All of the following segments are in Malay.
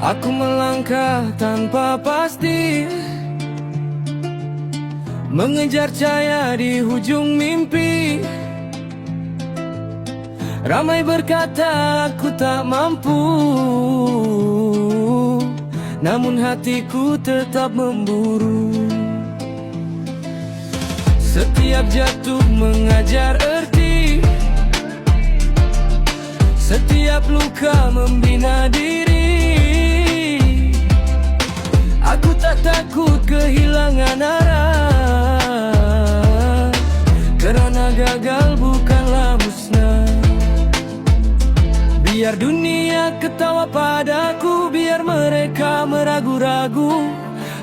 Aku melangkah tanpa pasti, mengejar cahaya di hujung mimpi. Ramai berkata aku tak mampu, namun hatiku tetap memburu. Setiap jatuh mengajar erti, setiap luka membina diri. Aku tak takut kehilangan arah, kerana gagal bukanlah musnah. Biar dunia ketawa padaku, biar mereka meragu-ragu,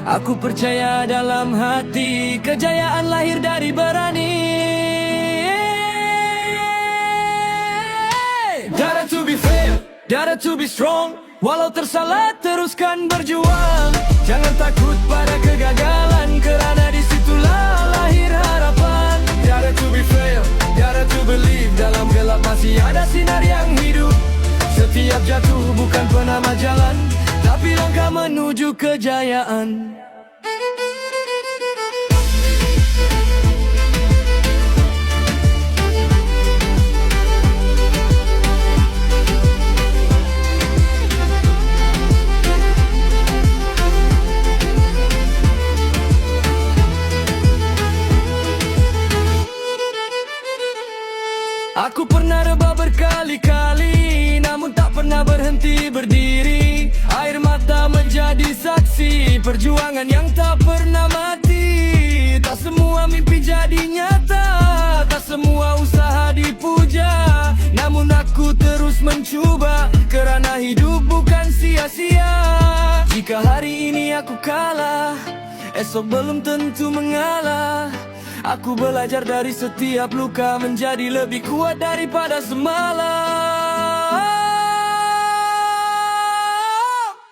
aku percaya dalam hati, kejayaan lahir dari berani. Dare to be fail, dare to be strong. Walau tersalah teruskan berjuang. Jangan takut pada kegagalan, kerana disitulah lahir harapan. Dare to be fail, dare to believe, dalam gelap masih ada sinar yang hidup. Setiap jatuh bukan penama jalan, tapi langkah menuju kejayaan. Aku pernah rebah berkali-kali, namun tak pernah berhenti berdiri. Air mata menjadi saksi perjuangan yang tak pernah mati. Tak semua mimpi jadi nyata, tak semua usaha dipuja, namun aku terus mencuba, kerana hidup bukan sia-sia. Jika hari ini aku kalah, esok belum tentu mengalah. Aku belajar dari setiap luka, menjadi lebih kuat daripada semalam.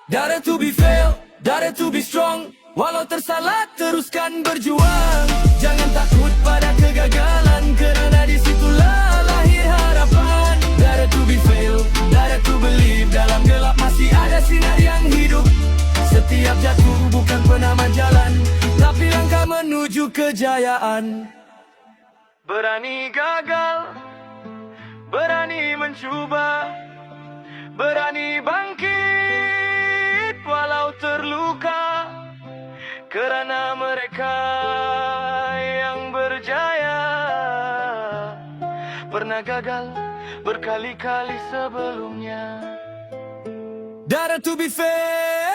Dare to be fail, dare to be strong. Walau tersalah teruskan berjuang. Jangan takut pada kegagalan, kerana disitulah lahir harapan. Dare to be fail, dare to believe, dalam gelap masih ada sinar yang hidup. Setiap jatuh bukan penama jalan, tapi langkah menuju kejayaan. Berani gagal, berani mencuba, berani bangkit walau terluka, kerana mereka yang berjaya pernah gagal berkali-kali sebelumnya. Dare to be fair,